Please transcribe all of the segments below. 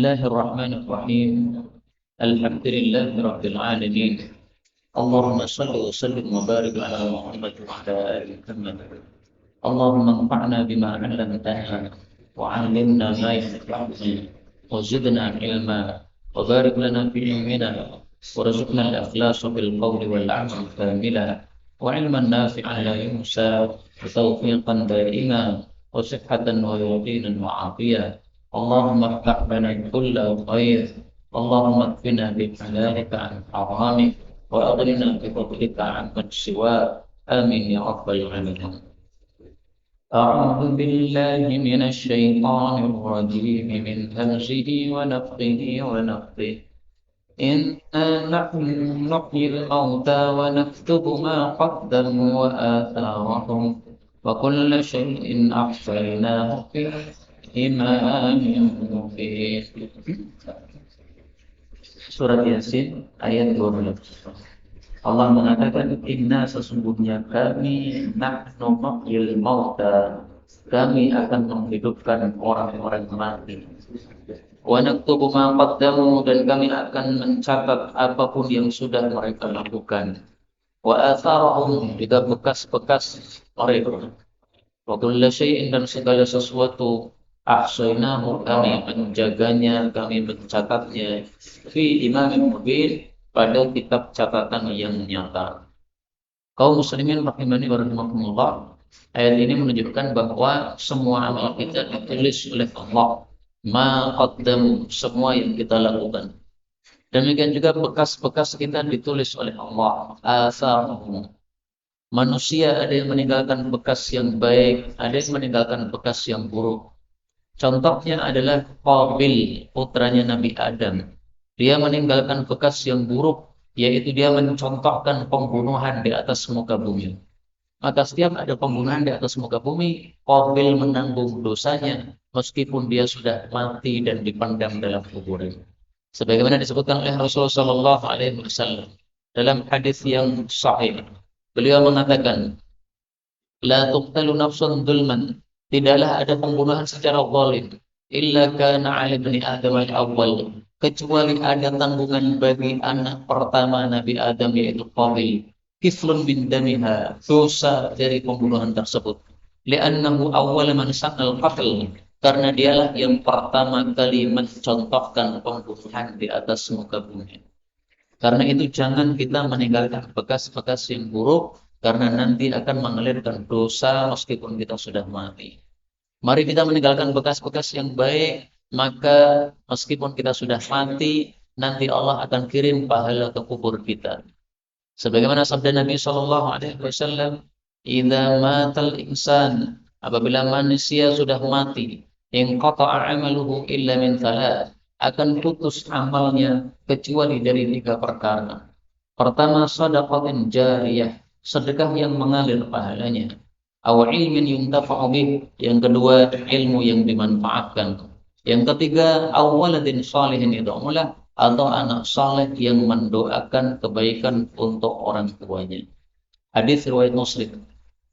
الله الرحمن الرحيم. الحمد لله رب العالمين. اللهم صل وسلم وبارك على محمد وعلى آل محمد. اللهم انفعنا بما علمتنا وعلمنا ما ينفعنا وزدنا علما وبارك لنا في علمنا وارزقنا الإخلاص بالقول والعمل كاملا وعلما نافعا لا ينسى وتوفيقا دائما وصحة ويقينا وعافية. اللهم افتح لنا كل خير. اللهم اكفنا بحلالك عن حرامك وأغننا بفضلك عن من سواك. آمين يا رب العالمين. أعوذ بالله من الشيطان الرجيم من همزه ونفخه ونفخه. إنا نحن نحيي الموتى ونكتب ما قدموا وآثارهم وكل شيء أحصيناه في إمام مبين. Surat Yasin ayat 12. Allah mengatakan, inna sesungguhnya kami nahnu nuhyil mauta, kami akan menghidupkan orang-orang mati. Wa naktubu ma qaddamu, dan kami akan mencatat apapun yang sudah mereka lakukan. Wa atharahum, juga bekas-bekas mereka. Wa kulla syai'in, dan segala sesuatu, ahsainahu, kami menjaganya, kami mencatatnya, fi imamin mubin, pada kitab catatan yang nyata. Kaum muslimin rahimani wa rahimakumullah, ayat ini menunjukkan bahwa semua amal kita ditulis oleh Allah. Ma qaddam, semua yang kita lakukan. Demikian juga bekas-bekas kita ditulis oleh Allah. Asar. Manusia ada yang meninggalkan bekas yang baik, ada yang meninggalkan bekas yang buruk. Contohnya adalah Qabil, putranya Nabi Adam. Dia meninggalkan bekas yang buruk, yaitu dia mencontohkan pembunuhan di atas muka bumi. Maka setiap ada pembunuhan di atas muka bumi, Qabil menanggung dosanya, meskipun dia sudah mati dan dipendam dalam kuburan. Sebagaimana disebutkan oleh Rasulullah SAW dalam hadis yang sahih. Beliau mengatakan, La tuqtalu nafsun dulman, tidaklah ada pembunuhan secara zalim, illa kana 'ala ibni Adam al-awwal, kecuali ada tanggungan bagi anak pertama Nabi Adam, yaitu Qabil, kiflun bin damiha, dosa dari pembunuhan tersebut. Li'annahu awwal man sanal qatl, karena dialah yang pertama kali mencontohkan pembunuhan di atas muka bumi. Karena itu jangan kita meninggalkan bekas-bekas yang buruk, karena nanti akan mengalirkan dosa meskipun kita sudah mati. Mari kita meninggalkan bekas-bekas yang baik, maka meskipun kita sudah mati, nanti Allah akan kirim pahala ke kubur kita. Sebagaimana sabda Nabi SAW, "Idza matal insan", apabila manusia sudah mati, inqata'a 'amaluhu illa min thalath, akan putus amalnya kecuali dari 3 perkara. Pertama, shadaqatin jariyah, sedekah yang mengalir pahalanya. Aw ilmin yuntafa'u bih, yang kedua ilmu yang dimanfaatkan. Yang ketiga, aw waladin shalihin yad'u lah, atau anak saleh yang mendoakan kebaikan untuk orang tuanya. Hadis riwayat Muslim.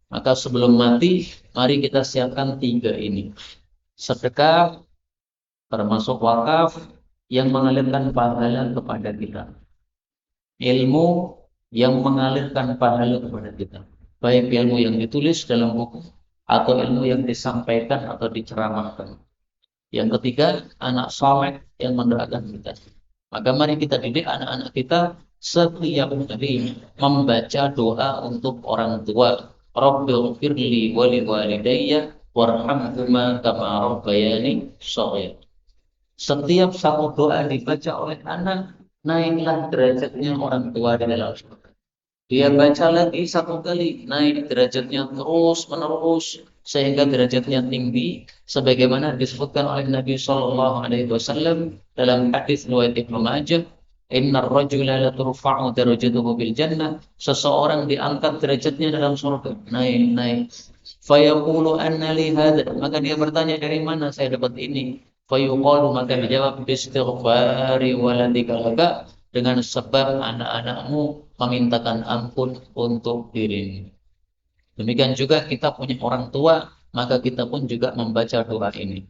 Maka sebelum mati, mari kita siapkan 3 ini. Sedekah, termasuk wakaf yang mengalirkan pahala kepada kita. Ilmu yang mengalirkan pahala kepada kita. Baik ilmu yang ditulis dalam buku atau ilmu yang disampaikan atau diceramahkan. Yang ketiga, anak saleh yang mendoakan kita. Maka mari kita didik anak-anak kita setiap hari membaca doa untuk orang tua. Rabbighfirli wa liwalidayya warhamhuma kama rabbayani shaghira. Setiap satu doa dibaca oleh anak, naiklah derajatnya orang tua di dalam surga. Dia baca lagi 1 kali, naik derajatnya terus menerus sehingga derajatnya tinggi, sebagaimana disebutkan oleh Nabi SAW dalam hadis riwayat Ibnu Majah, Innar rajula la turfa'u darajatuhu bil jannah, seseorang diangkat derajatnya dalam surga, naik. Fayaqulu anna li hadza, maka dia bertanya, dari mana saya dapat ini? Fayuqalu, maka dijawab, bistighfari waladika laka, dengan sebab anak-anakmu memintakan ampun untuk dirimu. Demikian juga kita punya orang tua, maka kita pun juga membaca doa ini.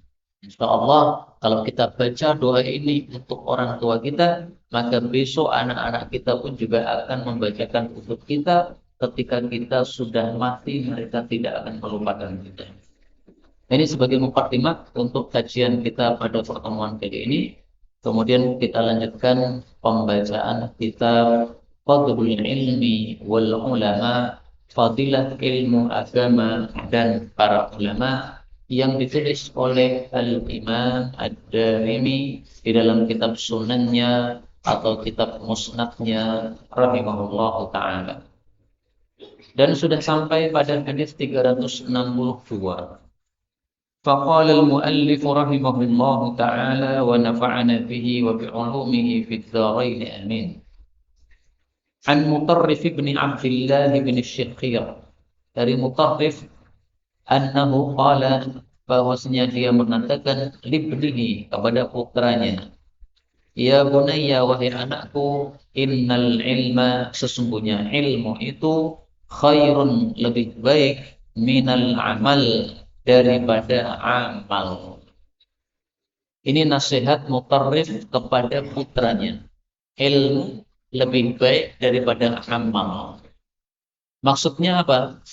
Insya Allah, kalau kita baca doa ini untuk orang tua kita, maka besok anak-anak kita pun juga akan membacakan untuk kita. Ketika kita sudah mati, mereka tidak akan melupakan kita. Ini sebagai mukadimah untuk kajian kita pada pertemuan kali ini. Kemudian kita lanjutkan pembacaan kitab Fadlul Ilmi wal Ulama, Fadilah Ilmu Agama dan para ulama, yang ditulis oleh Al-Imam Ad-Darimi di dalam kitab sunannya atau kitab musnadnya rahimahullahu ta'ala. Dan sudah sampai pada hadis 362. فقال المؤلف رحمه الله تعالى ونفعنا به وبعلومه في الدارين آمين. عن مطرف بن عبد الله بن الشخير, dari Mutarrif, annahu qala, bahwasanya dia mengatakan, libnihi, kepada putranya, ya bunayya, wahai anakku, innal ilma, sesungguhnya ilmu itu, khairun, lebih baik, minal amal, daripada amal. Ini nasihat Mutarrif kepada putranya. Ilmu lebih baik daripada amal. Maksudnya apa?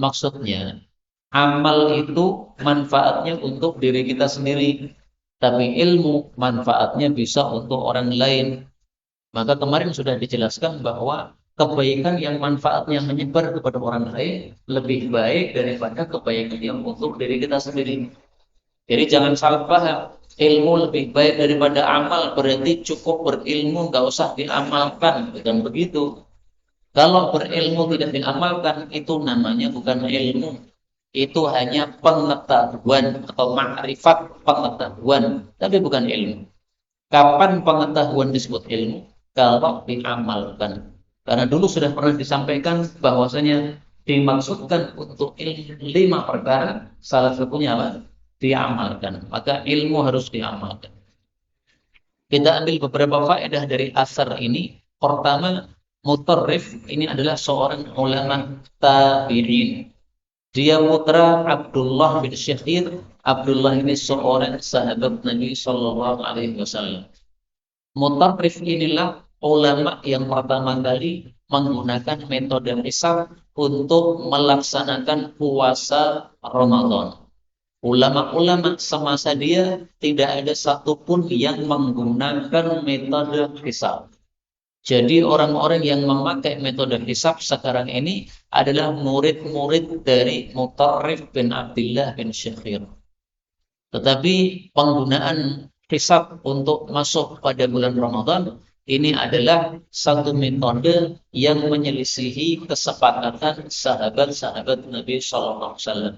Maksudnya, amal itu manfaatnya untuk diri kita sendiri, tapi ilmu manfaatnya bisa untuk orang lain. Maka kemarin sudah dijelaskan bahwa kebaikan yang manfaatnya menyebar kepada orang lain lebih baik daripada kebaikan yang untuk diri kita sendiri. Jadi jangan salah paham. Ilmu lebih baik daripada amal berarti cukup berilmu, nggak usah diamalkan. Bukan begitu. Kalau berilmu tidak diamalkan, itu namanya bukan ilmu. Itu hanya pengetahuan atau makrifat pengetahuan, tapi bukan ilmu. Kapan pengetahuan disebut ilmu? Kalau diamalkan. Karena dulu sudah pernah disampaikan bahwasanya dimaksudkan untuk ilmu 5 perkara, salah satunya apa? Diamalkan. Maka ilmu harus diamalkan. Kita ambil beberapa faedah dari asar ini. Pertama, Mutarrif ini adalah seorang ulama tabi'in. Dia putra Abdullah bin Syakhir. Abdullah ini seorang sahabat Nabi Sallallahu Alaihi Wasallam. Mutarrif inilah ulama yang pertama kali menggunakan metode hisab untuk melaksanakan puasa Ramadan. Ulama-ulama semasa dia tidak ada satupun yang menggunakan metode hisab. Jadi orang-orang yang memakai metode hisab sekarang ini adalah murid-murid dari Mutarrif bin Abdullah bin Syakhir. Tetapi penggunaan hisab untuk masuk pada bulan Ramadan ini adalah satu metode yang menyelisihi kesepakatan sahabat-sahabat Nabi Sallallahu Alaihi Wasallam.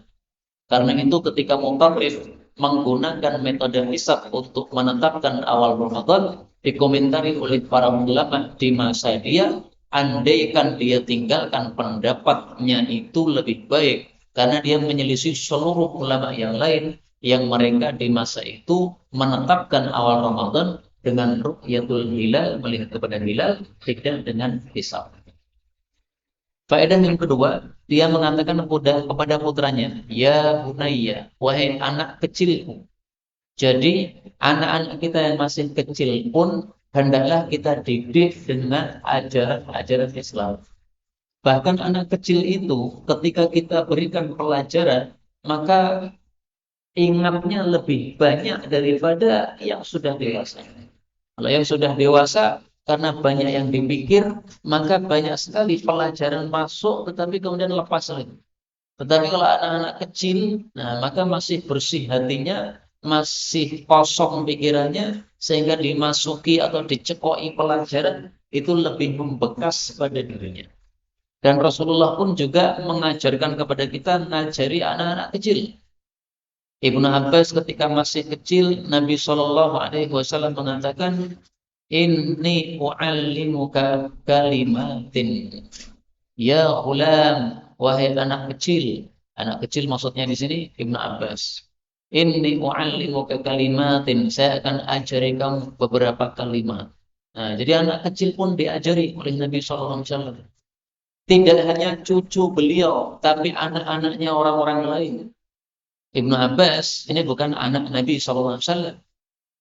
Karena itu ketika Mutarrif menggunakan metode hisab untuk menetapkan awal Ramadan, dikomentari oleh para ulama di masa dia, andaikan dia tinggalkan pendapatnya itu lebih baik, karena dia menyelisih seluruh ulama yang lain yang mereka di masa itu menetapkan awal Ramadan dengan ru'yatul hilal, melihat kepada hilal, tidak dengan hisab. Faedah yang kedua, dia mengatakan kepada putranya, ya bunayya, wahai anak kecilku. Jadi anak-anak kita yang masih kecil pun hendaklah kita didik dengan ajaran Islam. Bahkan anak kecil itu ketika kita berikan pelajaran, maka ingatnya lebih banyak daripada yang sudah dewasa. Kalau yang sudah dewasa, karena banyak yang dipikir, maka banyak sekali pelajaran masuk, tetapi kemudian lepas lagi. Tetapi kalau anak-anak kecil, nah maka masih bersih hatinya, masih kosong pikirannya, sehingga dimasuki atau dicekoki pelajaran itu lebih membekas pada dirinya. Dan Rasulullah pun juga mengajarkan kepada kita ngajari anak-anak kecil. Ibnu Abbas ketika masih kecil, Nabi Shallallahu Alaihi Wasallam mengatakan, Inni u'allimuka kalimatin. Ya ghulam, wahai anak kecil. Anak kecil maksudnya di sini Ibnu Abbas. Inni u'allimuka kalimatin. Saya akan ajari kamu beberapa kalimat. Nah, jadi anak kecil pun diajari oleh Nabi Sallallahu Alaihi Wasallam. Tidak hanya cucu beliau, tapi anak-anaknya orang-orang lain. Ibnu Abbas ini bukan anak Nabi SAW.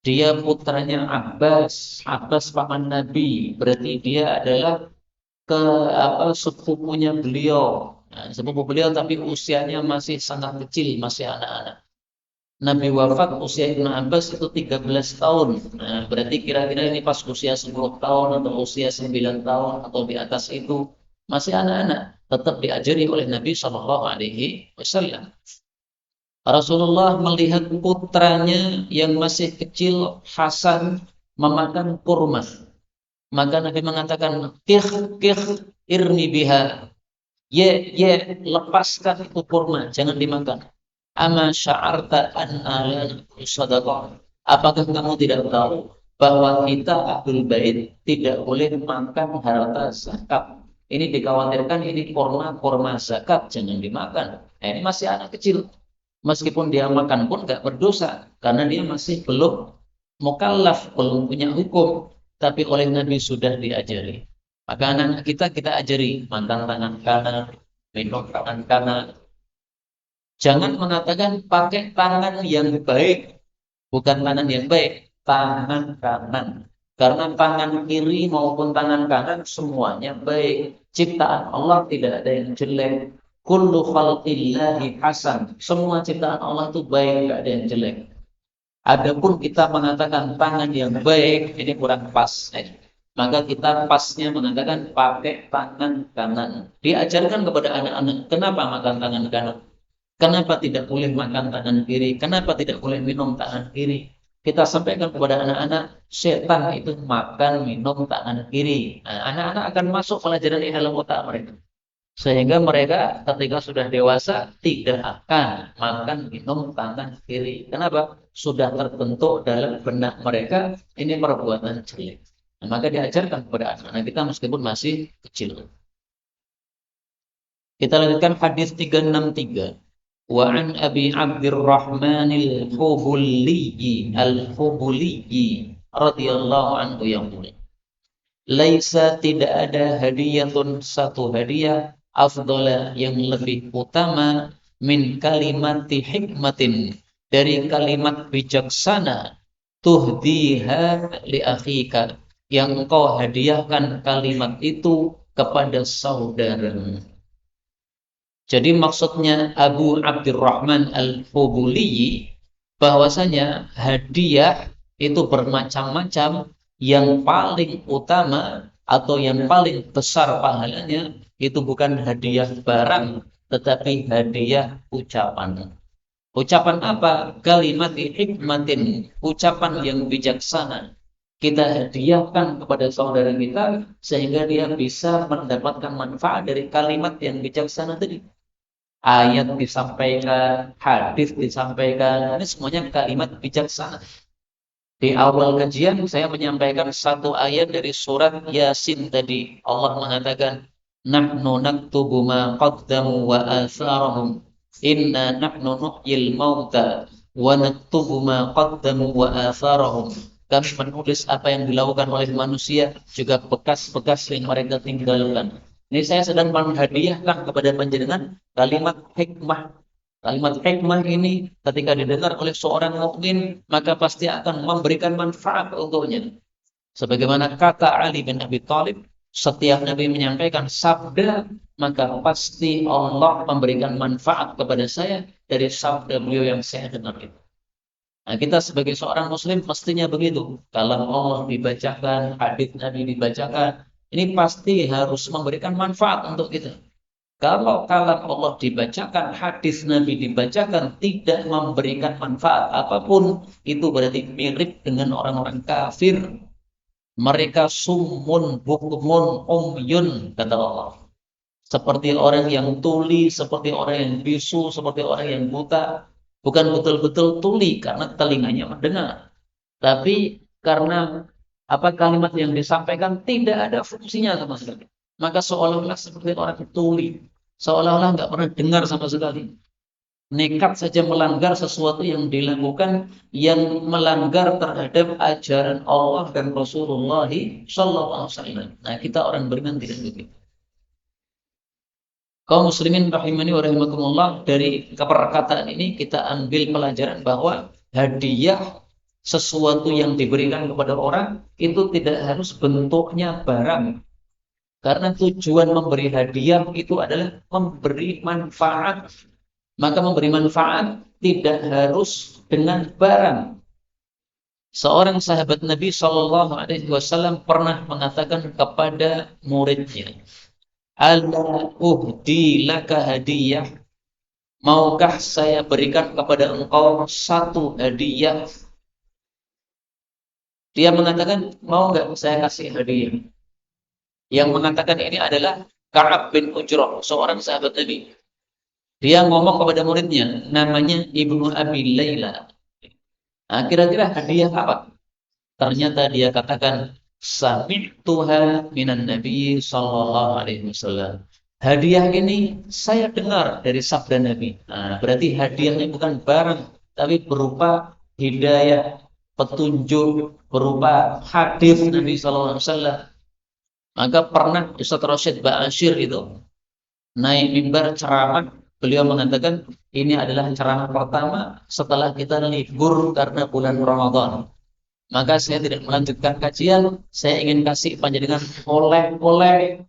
Dia putranya Abbas. Abbas paman Nabi. Berarti dia adalah ke sepupunya beliau. Nah, sepupu beliau tapi usianya masih sangat kecil, masih anak-anak. Nabi wafat usia Ibnu Abbas itu 13 tahun. Nah, berarti kira-kira ini pas usia 10 tahun atau usia 9 tahun atau di atas itu masih anak-anak. Tetap diajari oleh Nabi Shallallahu Alaihi Wasallam. Rasulullah melihat putranya yang masih kecil Hasan memakan kurma. Maka Nabi mengatakan, kih, irmi biha. Ye, lepaskan itu kurma, jangan dimakan. Ama sya'arta anna la sadaqah. Apakah kamu tidak tahu bahwa kita Ahlul Bait tidak boleh makan harta zakat? Ini dikhawatirkan ini kurma zakat, jangan dimakan. Nah, ini masih anak kecil. Meskipun dia makan pun nggak berdosa karena dia masih belum mukallaf, belum punya hukum, tapi oleh Nabi sudah diajari. Maka anak kita ajari makan tangan kanan, minum tangan kanan. Jangan mengatakan pakai tangan yang baik, bukan tangan yang baik, tangan kanan. Karena tangan kiri maupun tangan kanan semuanya baik. Ciptaan Allah tidak ada yang jelek. Kullu khalqillahi hasan. Semua ciptaan Allah itu baik, tidak ada yang jelek. Adapun kita mengatakan tangan yang baik, ini kurang pas. Maka kita pasnya mengatakan pakai tangan kanan. Diajarkan kepada anak-anak, kenapa makan tangan kanan? Kenapa tidak boleh makan tangan kiri? Kenapa tidak boleh minum tangan kiri? Kita sampaikan kepada anak-anak, setan itu makan minum tangan kiri. Nah, anak-anak akan masuk pelajaran ini dalam otak mereka. Sehingga mereka ketika sudah dewasa tidak akan makan minum tangan kiri. Kenapa? Sudah terbentuk dalam benak mereka ini perbuatan jelek. Nah, maka diajarkan kepada anak-anak kita meskipun masih kecil. Kita lanjutkan hadis 363. Wa an Abi Abdurrahman al-Hubuli radhiyallahu anhu yaqul. Laisa tidak ada hadiyatun satu hadiah afdala yang lebih utama min kalimati hikmatin dari kalimat bijaksana tuhdiha li akhika yang engkau hadiahkan kalimat itu kepada saudaramu. Jadi maksudnya Abu Abdurrahman al-Hubuli bahwasanya hadiah itu bermacam-macam, yang paling utama atau yang paling besar pahalanya itu bukan hadiah barang tetapi hadiah ucapan. Ucapan apa? Kalimat hikmatin, ucapan yang bijaksana. Kita hadiahkan kepada saudara kita sehingga dia bisa mendapatkan manfaat dari kalimat yang bijaksana tadi. Ayat disampaikan, hadis disampaikan, ini semuanya kalimat bijaksana. Di awal kajian saya menyampaikan satu ayat dari surat Yasin tadi. Allah mengatakan, "Nahnu naktubu ma qaddamu wa atharahum. Inna nahnu nuhyil mauta wa naktubu ma qaddamu wa atharahum." Kami menulis apa yang dilakukan oleh manusia, juga bekas-bekas yang mereka tinggalkan. Ini saya sedang menghadiahkan kepada panjenengan kalimat hikmah. Kalimat hikmah ini ketika didengar oleh seorang mukmin maka pasti akan memberikan manfaat untuknya. Sebagaimana kata Ali bin Abi Thalib, setiap Nabi menyampaikan sabda maka pasti Allah memberikan manfaat kepada saya dari sabda beliau yang saya dengar itu. Nah, kita sebagai seorang muslim pastinya begitu. Kalau Allah dibacakan, hadis Nabi dibacakan, ini pasti harus memberikan manfaat untuk kita. Kalau kalam Allah dibacakan, hadis Nabi dibacakan, tidak memberikan manfaat apapun, itu berarti mirip dengan orang-orang kafir. Mereka summun, bukmun, umyun, kata Allah. Seperti orang yang tuli, seperti orang yang bisu, seperti orang yang buta. Bukan betul-betul tuli karena telinganya mendengar. Tapi karena kalimat yang disampaikan tidak ada fungsinya sama sekali. Maka seolah-olah seperti orang tuli. Seolah-olah nggak pernah dengar sama sekali. Nekat saja melanggar sesuatu yang dilakukan, yang melanggar terhadap ajaran Allah dan Rasulullah Sallallahu Alaihi Wasallam. Nah, kita orang beriman tidak begitu. Kaum muslimin rahimani wa rahimakumullah, dari perkataan ini kita ambil pelajaran bahwa hadiah sesuatu yang diberikan kepada orang itu tidak harus bentuknya barang. Karena tujuan memberi hadiah itu adalah memberi manfaat. Maka memberi manfaat tidak harus dengan barang. Seorang sahabat Nabi Shallallahu Alaihi Wasallam pernah mengatakan kepada muridnya, "Ala uhdi laka hadiah, maukah saya berikan kepada engkau satu hadiah?" Dia mengatakan, "Mau nggak saya kasih hadiah?" Yang mengatakan ini adalah Ka'ab bin Ujrah, seorang sahabat Nabi. Dia ngomong kepada muridnya, namanya Ibnu Abi Layla. Nah, kira-kira hadiah apa? Ternyata dia katakan, sami'tuha minan Nabi sallallahu alaihi wasallam. Hadiah ini saya dengar dari sabda Nabi. Nah, berarti hadiahnya bukan barang, tapi berupa hidayah, petunjuk, berupa hadis Nabi sallallahu alaihi wasallam. Maka pernah Ustaz Rasyid Ba'asyir itu naik mimbar ceramah, beliau mengatakan ini adalah ceramah pertama setelah kita libur karena bulan Ramadan. Maka saya tidak melanjutkan kajian, saya ingin kasih panjenengan oleh-oleh.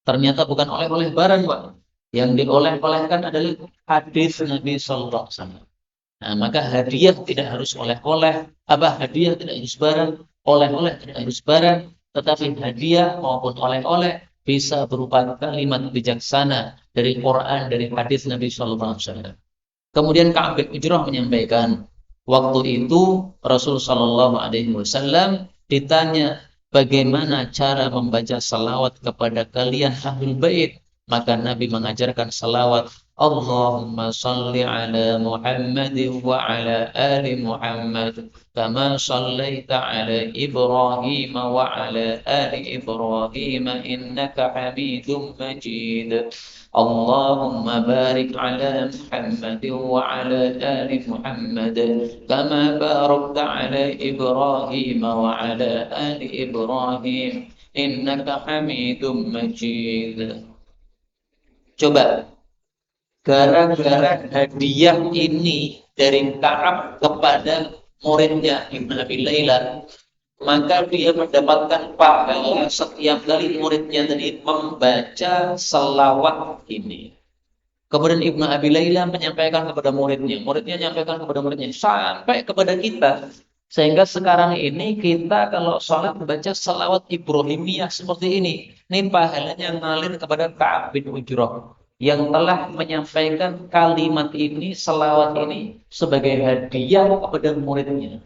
Ternyata bukan oleh-oleh barang, Pak. Yang dioleh-olehkan adalah hadis Nabi sallallahu alaihi wasallam. Nah, maka hadiah tidak harus oleh-oleh, hadiah tidak harus barang, oleh-oleh tidak harus barang, tetapi hadiah maupun oleh-oleh bisa berupa kalimat bijaksana dari Quran, dari hadis Nabi sallallahu alaihi wasallam. Kemudian Ka'ab bin Ujrah menyampaikan, waktu itu Rasul sallallahu alaihi wasallam ditanya bagaimana cara membaca salawat kepada kalian ahlul bait, maka Nabi mengajarkan salawat, Allahumma salli ala Muhammad wa ala ali Muhammad kama sallaita ala Ibrahim wa ala ali Ibrahim innaka Hamidum Majid. Allahumma barik ala Muhammad wa ala ali Muhammad kama barakta ala Ibrahim wa ala ali Ibrahim innaka Hamidum Majid. Coba, gara-gara hadiah ini dari Ka'ab kepada muridnya Ibnu Abi Layla, maka dia mendapatkan pahala setiap kali muridnya tadi membaca selawat ini. Kemudian Ibnu Abi Layla menyampaikan kepada muridnya, muridnya menyampaikan kepada muridnya, sampai kepada kita. Sehingga sekarang ini kita kalau sholat membaca selawat Ibrahimiyah seperti ini pahalanya ngalir kepada Ka'ab bin Ujrah yang telah menyampaikan kalimat ini, selawat ini sebagai hadiah kepada muridnya.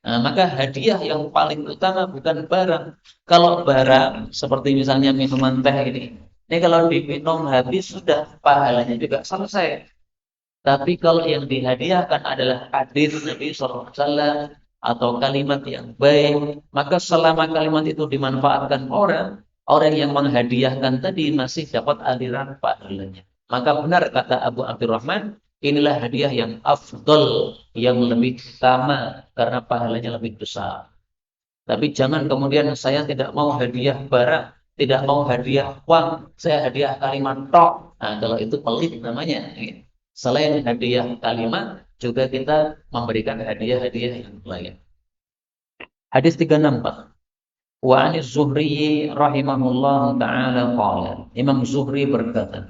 Nah, maka hadiah yang paling utama bukan barang. Kalau barang seperti misalnya minuman teh ini kalau diminum habis sudah pahalanya juga selesai. Tapi kalau yang dihadiahkan adalah hadis Nabi sallallahu alaihi wasallam atau kalimat yang baik, maka selama kalimat itu dimanfaatkan orang yang menghadiahkan tadi masih dapat aliran pahalanya. Maka benar kata Abu Abdurrahman, inilah hadiah yang afdol, yang lebih utama karena pahalanya lebih besar. Tapi jangan kemudian saya tidak mau hadiah barang, tidak mau hadiah uang, saya hadiah kalimat tok. Nah, kalau itu pelit namanya. Selain hadiah kalimat, juga kita memberikan hadiah-hadiah yang lain. Hadis 364. Wa 'ani Zuhri rahimahullah ta'ala qala. Imam Zuhri berkata,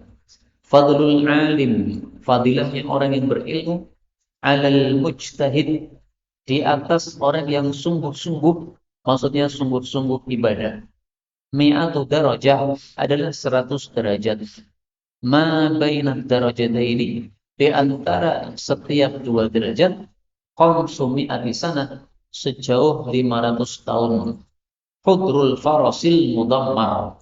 fadlul alim, fadilahnya orang yang berilmu, 'alal mujtahid, di atas orang yang sungguh-sungguh, maksudnya sungguh-sungguh ibadah. Mi'atu darajah adalah 100 derajat. Ma bainad darajataini, di antara setiap 2 derajat, qamsumi'ati sanah, sejauh 500 tahun. Hudrul farasil mudammar,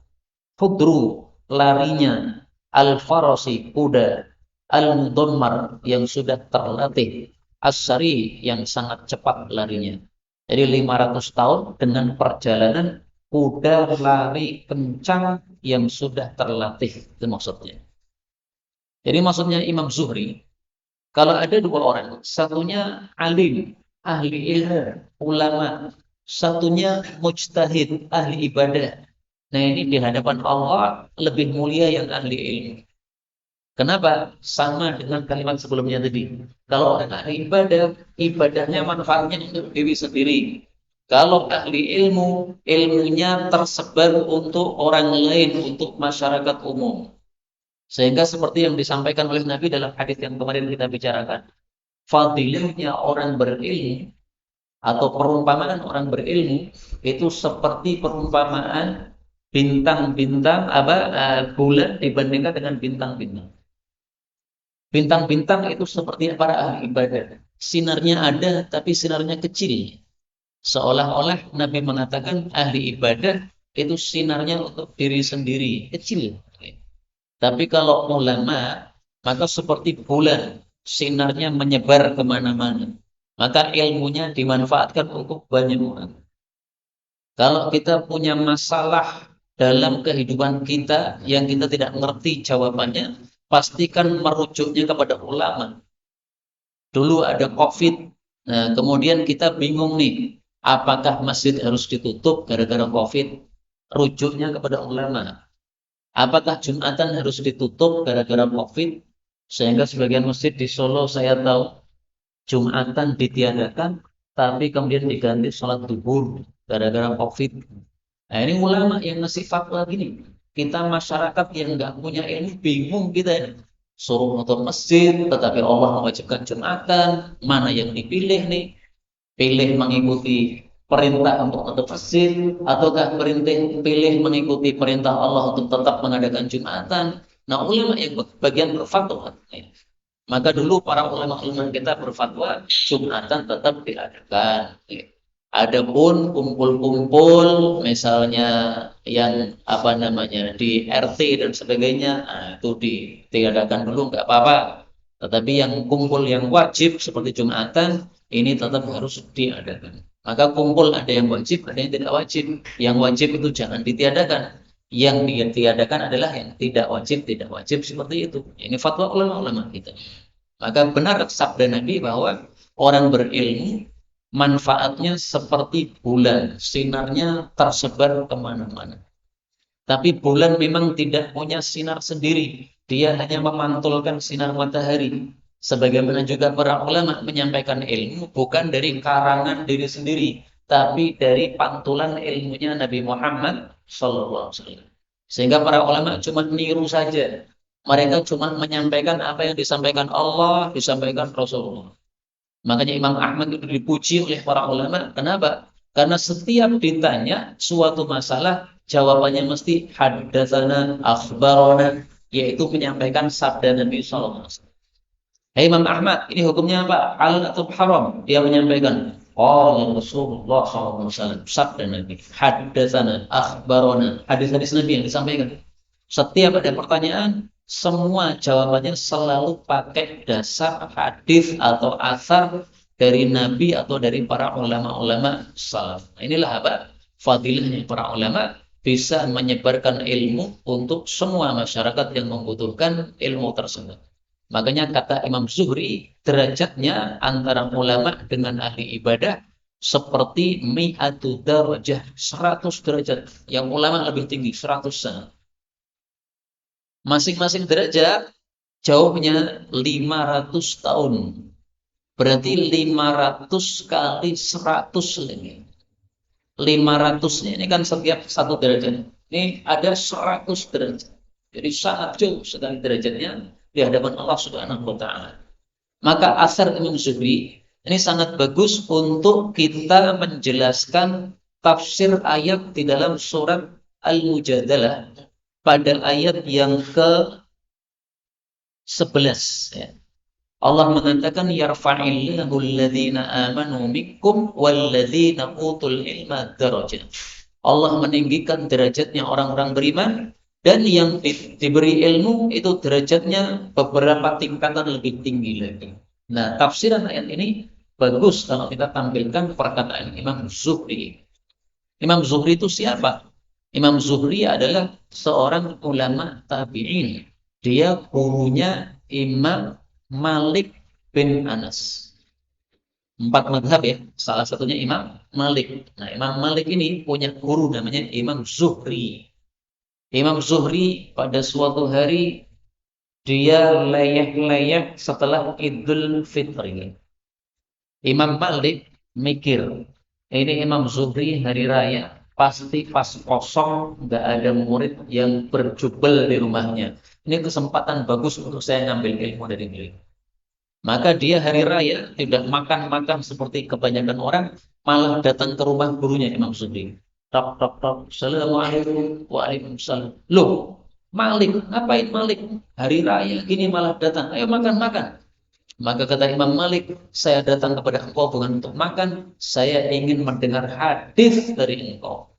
hudru larinya, al-farasi kuda, al-mudammar yang sudah terlatih, as-sari yang sangat cepat larinya. Jadi 500 tahun dengan perjalanan kuda lari kencang yang sudah terlatih, itu maksudnya. Jadi maksudnya Imam Zuhri, kalau ada 2 orang, satunya alim, ahli ilmu, ulama, satunya mujtahid, ahli ibadah. Nah, ini di hadapan Allah lebih mulia yang ahli ilmu. Kenapa? Sama dengan kalimat sebelumnya tadi. Kalau orang ahli ibadah, ibadahnya manfaatnya untuk diri sendiri. Kalau ahli ilmu, ilmunya tersebar untuk orang lain, untuk masyarakat umum. Sehingga seperti yang disampaikan oleh Nabi dalam hadis yang kemarin kita bicarakan, fadilahnya orang berilmu atau perumpamaan orang berilmu itu seperti perumpamaan bintang-bintang bulan dibandingkan dengan bintang-bintang. Bintang-bintang itu seperti para ahli ibadah. Sinarnya ada, tapi sinarnya kecil. Seolah-olah Nabi mengatakan ahli ibadah itu sinarnya untuk diri sendiri, kecil. Tapi kalau ulama, maka seperti bulan, sinarnya menyebar kemana-mana. Maka ilmunya dimanfaatkan untuk banyak orang. Kalau kita punya masalah dalam kehidupan kita yang kita tidak mengerti jawabannya, pastikan merujuknya kepada ulama. Dulu ada COVID, nah kemudian kita bingung nih, apakah masjid harus ditutup gara-gara COVID? Rujuknya kepada ulama. Apakah Jumatan harus ditutup gara-gara COVID? Sehingga sebagian masjid di Solo saya tahu Jumatan ditiadakan, tapi kemudian diganti sholat duhur gara-gara COVID. Nah ini ulama yang ngasih fatwa gini. Kita masyarakat yang nggak punya ilmu bingung kita ini. Suruh nutup masjid, tetapi Allah mewajibkan Jumatan. Mana yang dipilih nih? Pilih mengikuti perintah untuk nutup masjid, ataukah pilih mengikuti perintah Allah untuk tetap mengadakan Jumatan? Nah ulama yang bagian berfatwa. Maka dulu para ulama-ulama kita berfatwa Jumatan tetap diadakan. Adapun kumpul-kumpul misalnya yang di RT dan sebagainya, nah, itu ditiadakan dulu nggak apa-apa. Tetapi yang kumpul yang wajib seperti Jumatan ini tetap harus diadakan. Maka kumpul ada yang wajib, ada yang tidak wajib. Yang wajib itu jangan ditiadakan. Yang ditiadakan adalah yang tidak wajib seperti itu. Ini fatwa ulama-ulama kita. Maka benar sabda Nabi bahwa orang berilmu manfaatnya seperti bulan, sinarnya tersebar kemana-mana. Tapi bulan memang tidak punya sinar sendiri, dia hanya memantulkan sinar matahari. Sebagaimana juga para ulama menyampaikan ilmu bukan dari karangan diri sendiri, tapi dari pantulan ilmunya Nabi Muhammad SAW. Sehingga para ulama cuma niru saja. Mereka cuma menyampaikan apa yang disampaikan Allah, disampaikan Rasulullah. Makanya Imam Ahmad itu dipuji oleh para ulama. Kenapa? Karena setiap ditanya suatu masalah, jawabannya mesti haddatsana, akhbarana, yaitu menyampaikan sabda Nabi sallallahu alaihi wasallam. Hai Imam Ahmad, ini hukumnya apa? Halal atau haram? Dia menyampaikan, qala Rasulullah sallallahu alaihi wasallam, sabda Nabi, haddatsana, akhbarana, hadis-hadis Nabi yang disampaikan. Setiap ada pertanyaan, semua jawabannya selalu pakai dasar hadis atau asar dari Nabi atau dari para ulama-ulama salaf. Inilah apa? Fadilahnya para ulama bisa menyebarkan ilmu untuk semua masyarakat yang membutuhkan ilmu tersebut. Makanya kata Imam Zuhri, derajatnya antara ulama dengan ahli ibadah seperti mi'atu darajah, 100 derajat. Yang ulama lebih tinggi, 100 sana. Masing-masing derajat jauhnya 500 tahun. Berarti 500 kali 100 lagi. 500-nya ini kan setiap satu derajat. Ini ada 100 derajat. Jadi sangat jauh sekali derajatnya di hadapan Allah Subhanahu wa taala. Maka asar Imam Zuhri ini sangat bagus untuk kita menjelaskan tafsir ayat di dalam surat Al-Mujadalah pada ayat yang ke-11 ya. Allah mengatakan yarfa'illahu alladhina amanu minkum walladzina utul ilma darajat. Allah meninggikan derajatnya orang-orang beriman dan yang diberi ilmu itu derajatnya beberapa tingkatan lebih tinggi lagi. Nah, tafsiran ayat ini bagus kalau kita tampilkan perkataan Imam Zuhri. Imam Zuhri itu siapa? Imam Zuhri adalah seorang ulama tabi'in. Dia gurunya Imam Malik bin Anas. 4 mazhab ya, salah satunya Imam Malik. Nah, Imam Malik ini punya guru namanya Imam Zuhri. Imam Zuhri pada suatu hari dia leyeh-leyeh setelah Idul Fitri. Imam Malik mikir, ini Imam Zuhri hari raya, pasti pas kosong, nggak ada murid yang berjubel di rumahnya. Ini kesempatan bagus untuk saya ngambil ilmu dari beliau. Maka dia hari raya tidak makan-makan seperti kebanyakan orang, malah datang ke rumah gurunya Imam Zuhri. Tok tok tok, Assalamualaikum, waalaikumsalam. Loh, Malik, ngapain Malik? Hari raya gini malah datang. Ayo makan-makan. Maka kata Imam Malik, saya datang kepada engkau bukan untuk makan, saya ingin mendengar hadis dari engkau.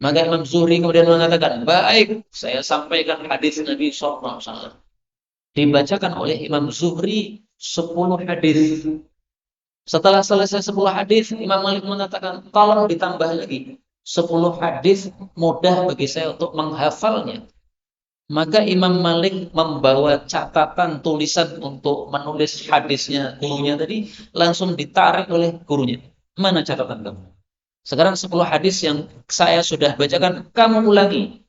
Maka Imam Zuhri kemudian mengatakan, baik, saya sampaikan hadis Nabi SAW. Dibacakan oleh Imam Zuhri 10 hadis. Setelah selesai 10 hadis, Imam Malik mengatakan, tolong ditambah lagi. 10 hadis mudah bagi saya untuk menghafalnya. Maka Imam Malik membawa catatan tulisan untuk menulis hadisnya gurunya tadi, langsung ditarik oleh gurunya. Mana catatan kamu? Sekarang 10 hadis yang saya sudah bacakan, kamu ulangi.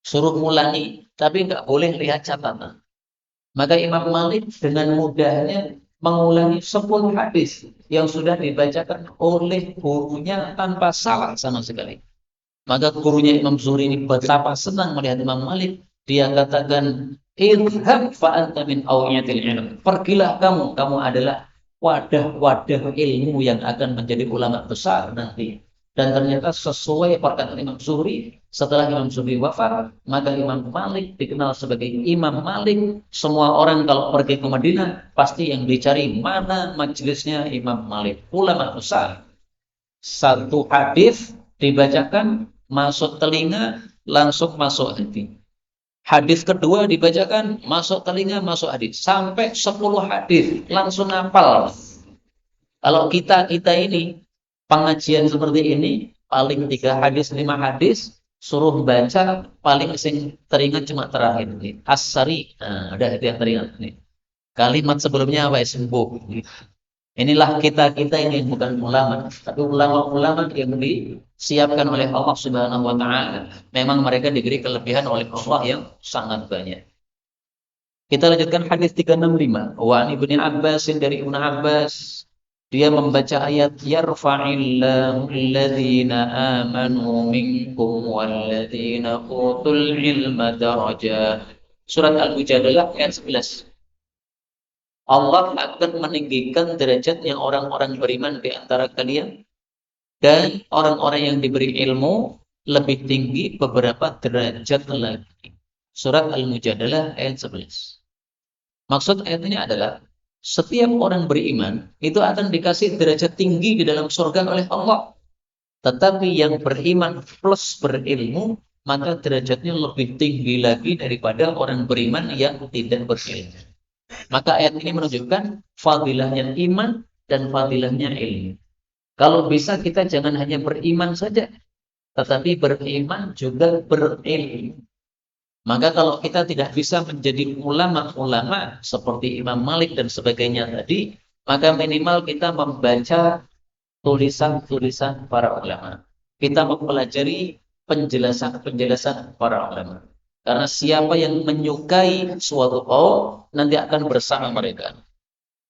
Suruh ulangi, tapi nggak boleh lihat catatan. Maka Imam Malik dengan mudahnya mengulangi 10 hadis yang sudah dibacakan oleh gurunya tanpa salah sama sekali. Maka gurunya Imam Zuhri ini betapa senang melihat Imam Malik. Dia katakan, "Idhhab fa anta min awiyatil ilm." Pergilah kamu adalah wadah-wadah ilmu yang akan menjadi ulama besar nanti. Dan ternyata sesuai perkataan Imam Zuhri, setelah Imam Zuhri wafat, maka Imam Malik dikenal sebagai Imam Malik. Semua orang kalau pergi ke Madinah, pasti yang dicari mana majelisnya Imam Malik, ulama besar. Satu hadis dibacakan, masuk telinga, langsung masuk hati. Hadis kedua dibacakan, masuk telinga, masuk hadis. Sampai 10 hadis, langsung hafal. Kalau kita ini, pengajian seperti ini, paling 3 hadis, 5 hadis, suruh baca, paling sing teringat cuma terakhir. As-Sari, nah, ada yang teringat. Nih. Kalimat sebelumnya apa ya? Sembuh. Inilah kita ini bukan ulama, tapi ulama-ulama yang disiapkan oleh Allah Subhanahu wa taala. Memang mereka diberi kelebihan oleh Allah yang sangat banyak. Kita lanjutkan hadis 365. Wa Ibnu Abbas, dari Ibnu Abbas, dia membaca ayat yarfa'illahu alladhina amanu minkum walladhina utul ilma darajat. Surat Al-Mujadalah ayat 11. Allah akan meninggikan derajatnya orang-orang beriman di antara kalian, dan orang-orang yang diberi ilmu lebih tinggi beberapa derajat lagi. Surat Al-Mujadalah ayat 11. Maksud ayat ini adalah setiap orang beriman itu akan dikasih derajat tinggi di dalam surga oleh Allah. Tetapi yang beriman plus berilmu, maka derajatnya lebih tinggi lagi daripada orang beriman yang tidak berilmu. Maka ayat ini menunjukkan fadilahnya iman dan fadilahnya ilmu. Kalau bisa kita jangan hanya beriman saja, tetapi beriman juga berilmu. Maka kalau kita tidak bisa menjadi ulama-ulama seperti Imam Malik dan sebagainya tadi, maka minimal kita membaca tulisan-tulisan para ulama. Kita mempelajari penjelasan-penjelasan para ulama. Karena siapa yang menyukai suatu kaum nanti akan bersama mereka.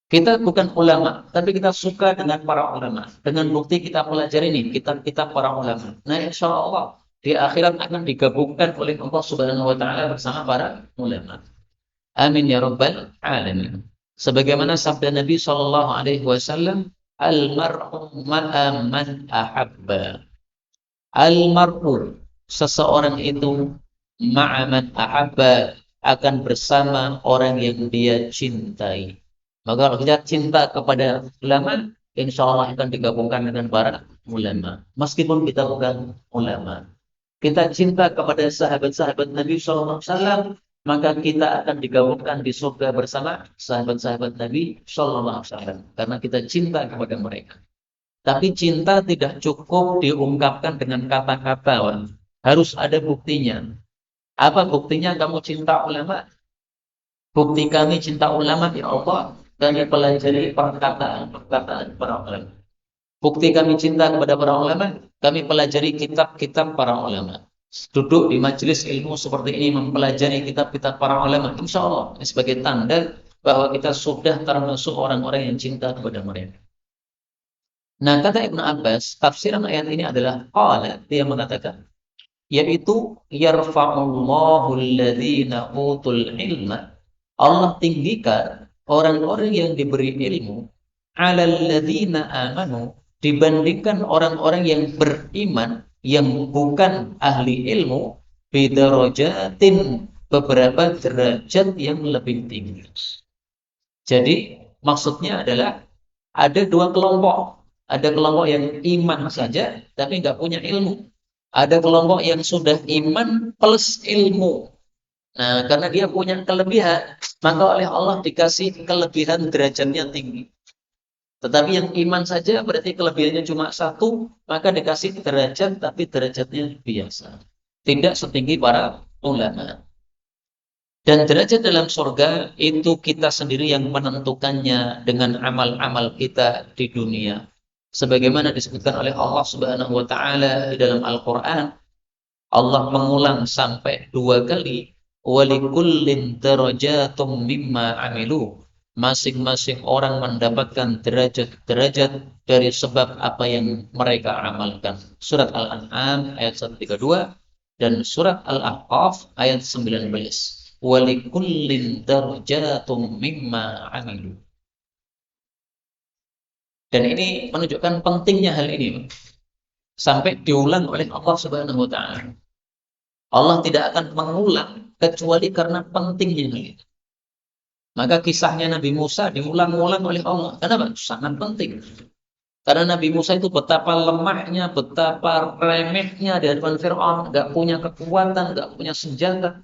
Kita bukan ulama, tapi kita suka dengan para ulama. Dengan bukti kita pelajari ini, kitab-kitab para ulama. Nah, insya Allah di akhirat akan digabungkan oleh Allah Subhanahu wa taala bersama para ulama. Amin ya rabbal alamin. Sebagaimana sabda Nabi sallallahu alaihi wasallam, al-mar'u ma'a man ahabba. Al-mar'u, seseorang itu ma'aman ahabba, akan bersama orang yang dia cintai. Maka kalau kita cinta kepada ulama, insya Allah akan digabungkan dengan para ulama. Meskipun kita bukan ulama. Kita cinta kepada sahabat-sahabat Nabi SAW, maka kita akan digabungkan di surga bersama sahabat-sahabat Nabi SAW. Karena kita cinta kepada mereka. Tapi cinta tidak cukup diungkapkan dengan kata-kata. Harus ada buktinya. Apa buktinya kamu cinta ulama? Bukti kami cinta ulama, ya Allah, kami pelajari perkataan para ulama. Bukti kami cinta kepada para ulama, kami pelajari kitab-kitab para ulama. duduk di majelis ilmu seperti ini, mempelajari kitab-kitab para ulama, insya Allah ini sebagai tanda bahwa kita sudah termasuk orang-orang yang cinta kepada mereka. Nah, kata Ibnu Abbas, tafsiran ayat ini adalah qala, dia mengatakan, yaitu yarfa'ullahu alladhina utul ilma, Allah tinggikan orang-orang yang diberi ilmu, 'alal ladzina amanu, dibandingkan orang-orang yang beriman yang bukan ahli ilmu, bidarajatin, beberapa derajat yang lebih tinggi. Jadi maksudnya adalah ada dua kelompok. Ada kelompok yang iman saja tapi nggak punya ilmu. Ada kelompok yang sudah iman plus ilmu. Nah, karena dia punya kelebihan, maka oleh Allah dikasih kelebihan derajatnya tinggi. Tetapi yang iman saja berarti kelebihannya cuma satu, maka dikasih derajat tapi derajatnya biasa. Tidak setinggi para ulama. Dan derajat dalam surga itu kita sendiri yang menentukannya dengan amal-amal kita di dunia. Sebagaimana disebutkan oleh Allah Subhanahu wa taala di dalam Al-Qur'an, Allah mengulang sampai 2 kali, walikullin darajatum mimma amilu. Masing-masing orang mendapatkan derajat-derajat dari sebab apa yang mereka amalkan. Surat Al-An'am ayat 132 dan surat Al-Ahqaf ayat 19. Walikullin darajatum mimma amilu. Dan ini menunjukkan pentingnya hal ini sampai diulang oleh Allah Subhanahu wa taala. Allah tidak akan mengulang kecuali karena pentingnya hal itu. Maka kisahnya Nabi Musa diulang-ulang oleh Allah. Kenapa? Sangat penting. Karena Nabi Musa itu betapa lemahnya, betapa remehnya di hadapan Fir'aun, nggak punya kekuatan, nggak punya senjata.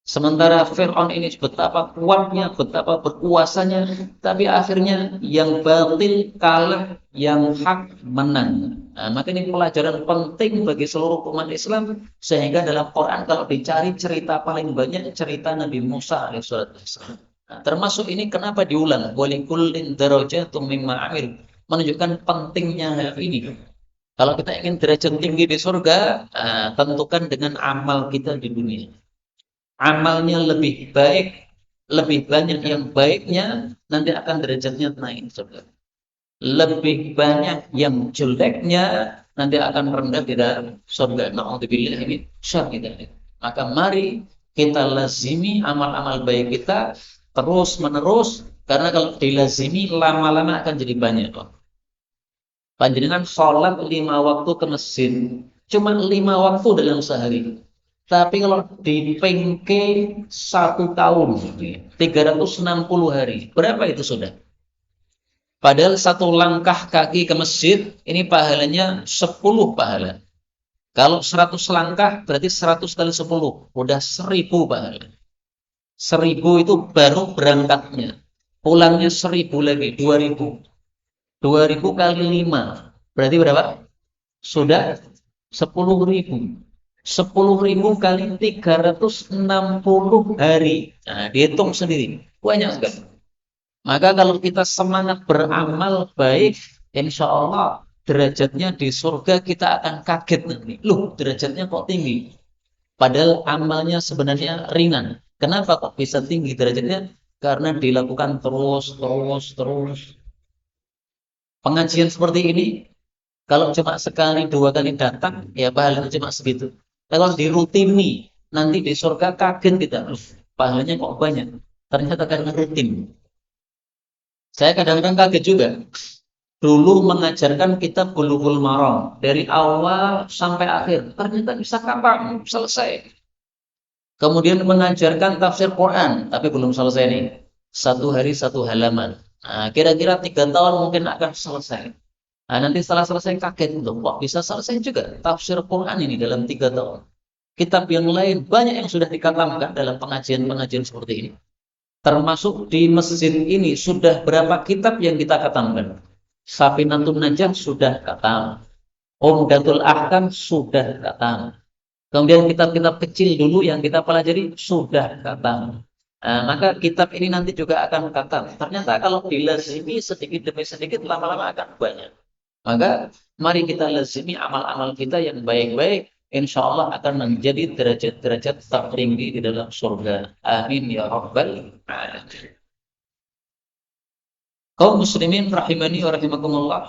Sementara Fir'aun ini betapa kuatnya, betapa berkuasanya, tapi akhirnya yang batil kalah, yang hak menang. Nah, maka ini pelajaran penting bagi seluruh umat Islam, sehingga dalam Quran kalau dicari cerita paling banyak cerita Nabi Musa alaihissalam. Nah, termasuk ini kenapa diulang? Walikullin darajatum mimma amil, menunjukkan pentingnya hal ini. Kalau kita ingin derajat tinggi di surga, tentukan dengan amal kita di dunia. Amalnya lebih baik, lebih banyak yang baiknya, nanti akan derajatnya naik surga. Lebih banyak yang jeleknya, nanti akan rendah di dalam surga. Na'udzubillah min syarri. Maka mari kita lazimi amal-amal baik kita terus menerus, karena kalau dilazimi lama-lama akan jadi banyak. Panjenengan sholat 5 waktu ke masjid, cuma 5 waktu dalam sehari. Tapi kalau dipengke 1 tahun, 360 hari, berapa itu sudah? Padahal 1 langkah kaki ke masjid, ini pahalanya 10 pahala. Kalau 100 langkah, berarti 100 kali 10, udah 1000 pahala. 1000 itu baru berangkatnya. Pulangnya 1000 lagi, 2000. 2000 kali 5, berarti berapa? Sudah 10.000. 10.000 kali 360 hari. Nah, dihitung sendiri. Banyak sekali. Maka kalau kita semangat beramal baik, insya Allah derajatnya di surga kita akan kaget nanti. Loh, derajatnya kok tinggi? Padahal amalnya sebenarnya ringan. Kenapa kok bisa tinggi derajatnya? Karena dilakukan terus. Pengajian seperti ini, kalau cuma sekali 2 kali datang, ya pahalanya cuma segitu. Kalau dirutini, nanti di surga kaget kita, pahalanya kok banyak. Ternyata karena rutin. Saya kadang-kadang kaget juga. Dulu mengajarkan kitab Bulughul Maram dari awal sampai akhir, ternyata bisa kapan selesai. Kemudian mengajarkan tafsir Quran, tapi belum selesai nih. 1 hari 1 halaman. Nah, kira-kira 3 tahun mungkin akan selesai. Nah, nanti setelah selesai kaget itu, wah bisa selesai juga tafsir Quran ini dalam 3 tahun. Kitab yang lain banyak yang sudah dikatamkan dalam pengajian-pengajian seperti ini. Termasuk di masjid ini sudah berapa kitab yang kita katamkan. Safinatun Najah sudah katam. Umdatul Ahkam sudah katam. Kemudian kitab-kitab kecil dulu yang kita pelajari sudah katam. Maka kitab ini nanti juga akan katam. Ternyata kalau dilazimi sedikit demi sedikit, lama-lama akan banyak. Maka mari kita lazimi amal-amal kita yang baik-baik. insya Allah akan menjadi derajat-derajat tertinggi di dalam surga. Amin ya rabbal alamin. Kaum muslimin rahimani wa rahimakumullah.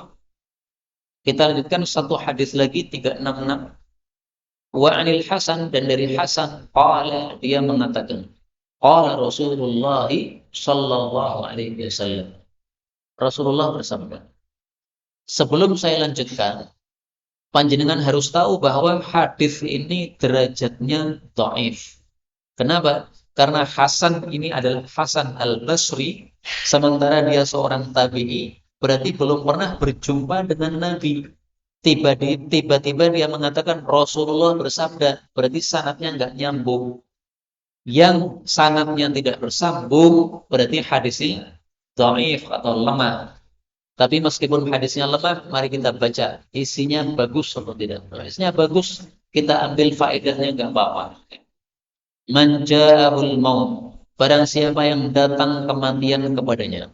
Kita lanjutkan satu hadis lagi 366. Wa anil Hasan, dan dari Hasan qala, dia mengatakan, qala Rasulullah sallallahu alaihi wasallam. Rasulullah bersabda. Sebelum saya lanjutkan, panjenengan harus tahu bahwa hadis ini derajatnya dhaif. Kenapa? Karena Hasan ini adalah Hasan al-Basri, sementara dia seorang tabi'i, berarti belum pernah berjumpa dengan Nabi. Tiba-tiba dia mengatakan Rasulullah bersabda, berarti sanadnya nggak nyambung. Yang sanadnya tidak bersambung, berarti hadisnya dhaif atau lemah. Tapi meskipun hadisnya lemah, mari kita baca isinya bagus atau tidak. Isinya bagus, kita ambil faedahnya nggak apa-apa. Man ja'ahul maut, barang siapa yang datang kematian kepadanya,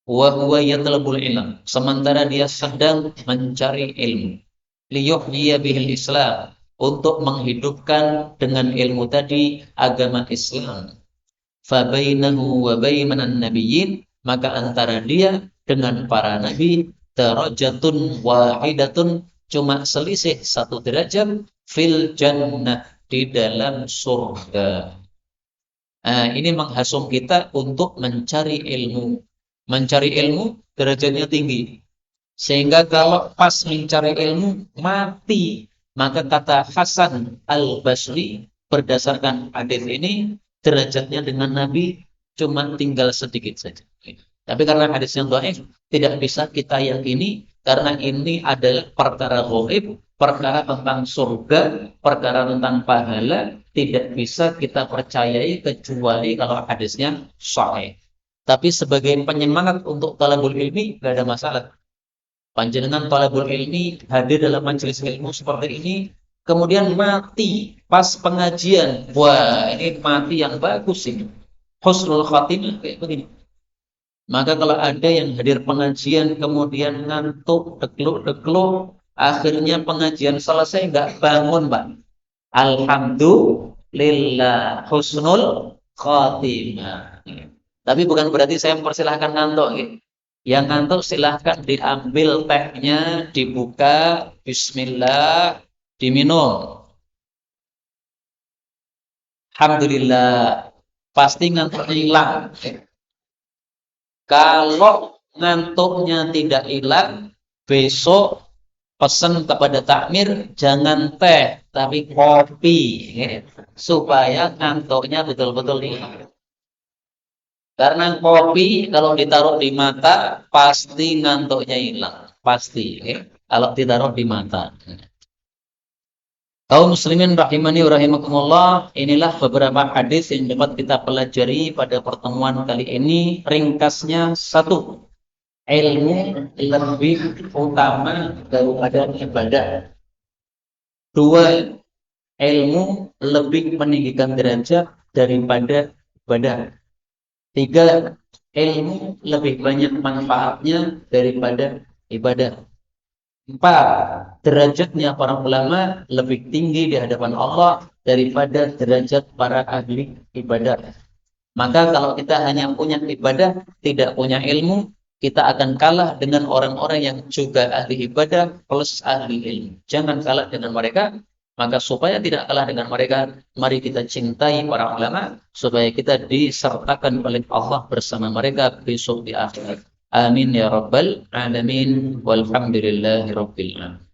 wa huwa yatlubul ilm, sementara dia sedang mencari ilmu, liyuhyiya bihil Islam, untuk menghidupkan dengan ilmu tadi agama Islam. Fa bainahu wa bainan nabiyyin, maka antara dia dengan para nabi darajatun wahidatun, cuma selisih satu derajat, fil jannah, di dalam surga. Nah, ini menghasung kita untuk mencari ilmu. Mencari ilmu derajatnya tinggi. Sehingga kalau pas mencari ilmu mati, maka kata Hasan al-Basri berdasarkan hadis ini, derajatnya dengan Nabi cuma tinggal sedikit saja. Tapi karena hadis yang dhaif, tidak bisa kita yakini, karena ini adalah perkara ghaib, perkara tentang surga, perkara tentang pahala, tidak bisa kita percayai kecuali kalau hadisnya sahih. Tapi sebagai penyemangat untuk talabul ilmi, tidak ada masalah. Panjenengan talabul ilmi hadir dalam majelis ilmu seperti ini, kemudian mati pas pengajian. Wah, ini mati yang bagus ini. Husnul khatimah kayak begini. Maka kalau ada yang hadir pengajian kemudian ngantuk, dekluk, akhirnya pengajian selesai nggak bangun, Pak. Alhamdulillah husnul khatimah. Tapi bukan berarti saya mempersilahkan ngantuk, gitu. Yang ngantuk silahkan diambil tehnya, dibuka, bismillah, diminum. Alhamdulillah, pasti ngantuknya hilang. Kalau ngantuknya tidak hilang, besok pesan kepada takmir, jangan teh, tapi kopi, supaya ngantuknya betul-betul hilang. Karena kopi kalau ditaruh di mata pasti ngantuknya hilang, pasti. Kalau ditaruh di mata. Kaum muslimin rahimani wa rahimakumullah, inilah beberapa hadis yang dapat kita pelajari pada pertemuan kali ini. Ringkasnya, 1, ilmu lebih utama daripada ibadah. 2, ilmu lebih meninggikan derajat daripada ibadah. 3, ilmu lebih banyak manfaatnya daripada ibadah. 4, derajatnya para ulama lebih tinggi di hadapan Allah daripada derajat para ahli ibadah. Maka kalau kita hanya punya ibadah, tidak punya ilmu, kita akan kalah dengan orang-orang yang juga ahli ibadah plus ahli ilmu. Jangan kalah dengan mereka. Maka supaya tidak kalah dengan mereka, mari kita cintai para ulama, supaya kita disertakan oleh Allah bersama mereka besok di akhirat. Amin ya rabbal alamin, walhamdulillahi rabbil alamin.